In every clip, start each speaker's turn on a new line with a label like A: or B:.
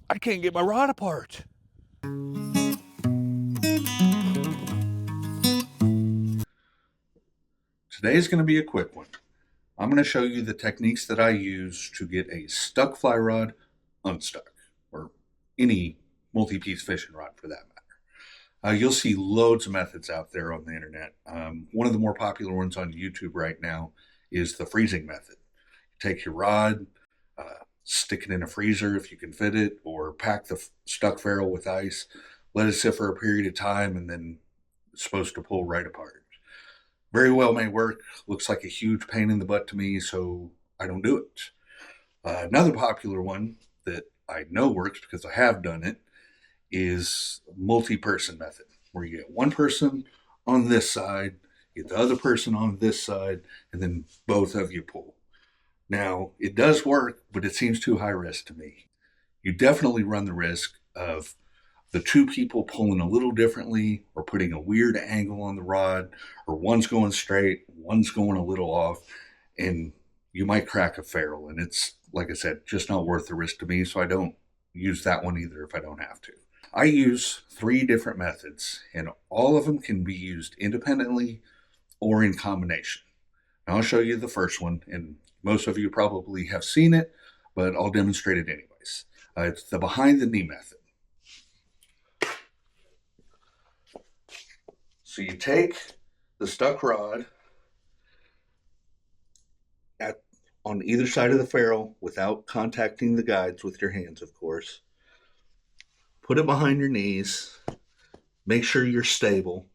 A: I can't get my rod apart.
B: Today's going to be a quick one. I'm going to show you the techniques that I use to get a stuck fly rod unstuck, or any multi-piece fishing rod for that matter. You'll see loads of methods out there on the internet. One of the more popular ones on YouTube right now is the freezing method. You take your rod, stick it in a freezer if you can fit it, or pack the stuck ferrule with ice, let it sit for a period of time, and then it's supposed to pull right apart. Very well may work. Looks like a huge pain in the butt to me, so I don't do it. Another popular one that I know works because I have done it is multi-person method, where you get one person on this side, get the other person on this side, and then both of you pull. Now, it does work, but it seems too high risk to me. You definitely run the risk of the two people pulling a little differently, or putting a weird angle on the rod, or one's going straight, one's going a little off, and you might crack a ferrule. And it's, like I said, just not worth the risk to me, so I don't use that one either if I don't have to. I use 3 different methods, and all of them can be used independently or in combination. Now, I'll show you the first one, and most of you probably have seen it, but I'll demonstrate it anyways. It's the behind the knee method. So you take the stuck rod on either side of the ferrule without contacting the guides with your hands, of course. Put it behind your knees. Make sure you're stable.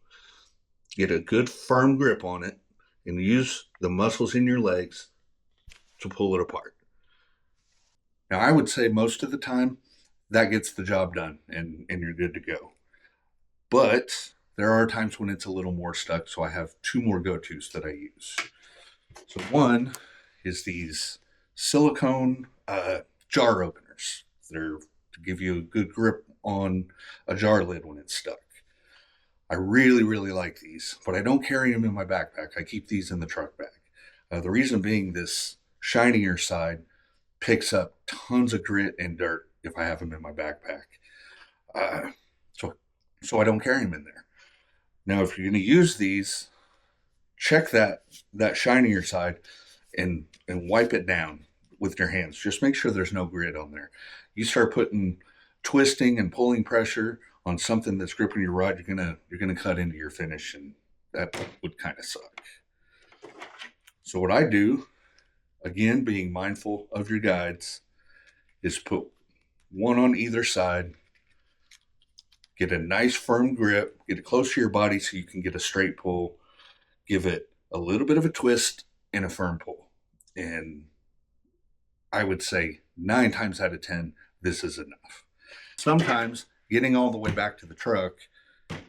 B: Get a good firm grip on it, and use the muscles in your legs to pull it apart. Now, I would say most of the time that gets the job done, and you're good to go. But there are times when it's a little more stuck, so I have 2 more go-tos that I use. So one is these silicone jar openers. They're to give you a good grip on a jar lid when it's stuck. I really, really like these, but I don't carry them in my backpack. I keep these in the truck bag. The reason being, this shinier side picks up tons of grit and dirt if I have them in my backpack. So I don't carry them in there. Now, if you're going to use these, check that shinier side and wipe it down with your hands. Just make sure there's no grit on there. You start putting twisting and pulling pressure on something that's gripping your rod, you're gonna cut into your finish, and that would kind of suck. So what I do, again, being mindful of your guides, is put one on either side, get a nice firm grip, get it close to your body so you can get a straight pull, give it a little bit of a twist and a firm pull. And I would say 9 times out of 10, this is enough. Sometimes getting all the way back to the truck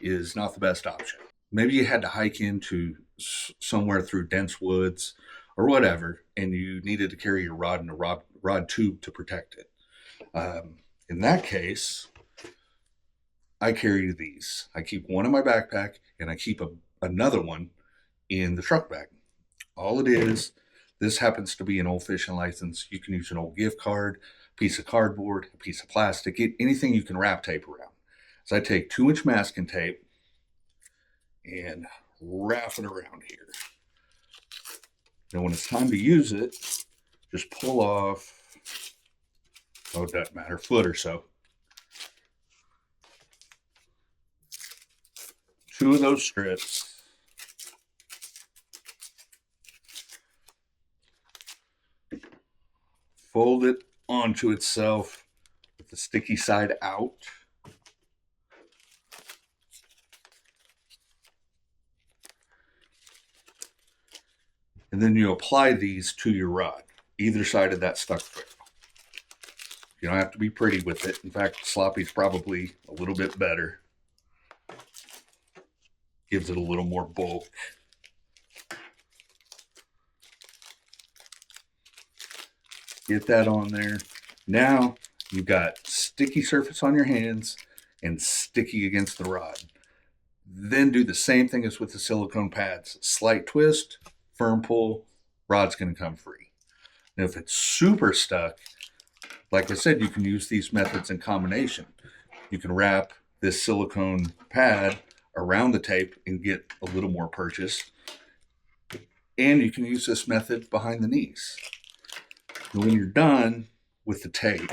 B: is not the best option. Maybe you had to hike into somewhere through dense woods or whatever, and you needed to carry your rod in a rod tube to protect it. In that case, I carry these. I keep one in my backpack, and I keep another one in the truck bag. All it is, this happens to be an old fishing license. You can use an old gift card, piece of cardboard, a piece of plastic, anything you can wrap tape around. So I take 2-inch masking tape and wrap it around here. Now, when it's time to use it, just pull off, oh, it doesn't matter, foot or so. 2 of those strips. Fold it onto itself with the sticky side out. And then you apply these to your rod, either side of that stuck ferrule. You don't have to be pretty with it. In fact, sloppy's probably a little bit better. Gives it a little more bulk. Get that on there. Now you've got sticky surface on your hands and sticky against the rod. Then do the same thing as with the silicone pads. Slight twist, firm pull, rod's going to come free. Now, if it's super stuck, Like I said, you can use these methods in combination. You can wrap this silicone pad around the tape and get a little more purchase. And you can use this method behind the knees. And when you're done with the tape,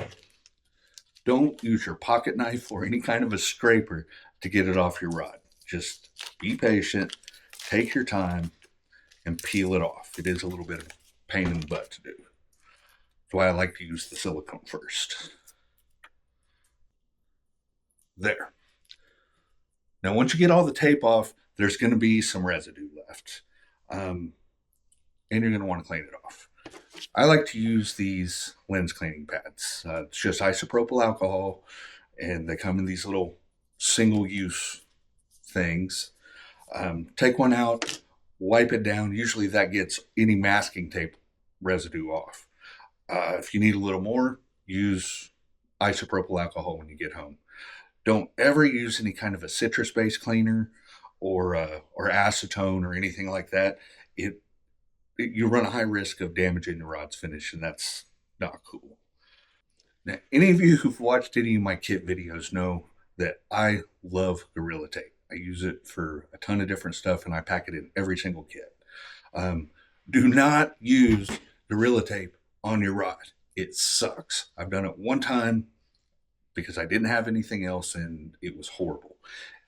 B: don't use your pocket knife or any kind of a scraper to get it off your rod. Just be patient, take your time, and peel it off. It is a little bit of a pain in the butt to do. That's why I like to use the silicone first. There. Now, once you get all the tape off, there's going to be some residue left. And you're going to want to clean it off. I like to use these lens cleaning pads. It's just isopropyl alcohol, and they come in these little single-use things. Take one out, wipe it down. Usually that gets any masking tape residue off. If you need a little more, use isopropyl alcohol when you get home. Don't ever use any kind of a citrus-based cleaner or acetone or anything like that. You run a high risk of damaging the rod's finish, and that's not cool. Now, any of you who've watched any of my kit videos know that I love Gorilla Tape. I use it for a ton of different stuff, and I pack it in every single kit. Do not use Gorilla Tape on your rod. It sucks. I've done it one time because I didn't have anything else, and it was horrible.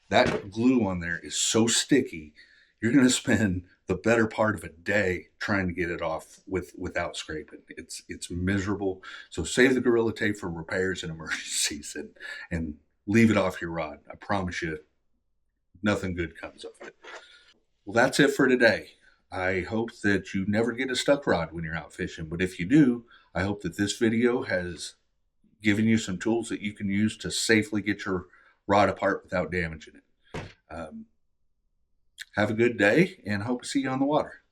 B: That glue on there is so sticky, you're going to spend the better part of a day trying to get it off without scraping. It's miserable. So save the Gorilla Tape for repairs and emergencies, and leave it off your rod. I promise you, nothing good comes of it. Well, that's it for today. I hope that you never get a stuck rod when you're out fishing, but if you do, I hope that this video has given you some tools that you can use to safely get your rod apart without damaging it. Have a good day, and hope to see you on the water.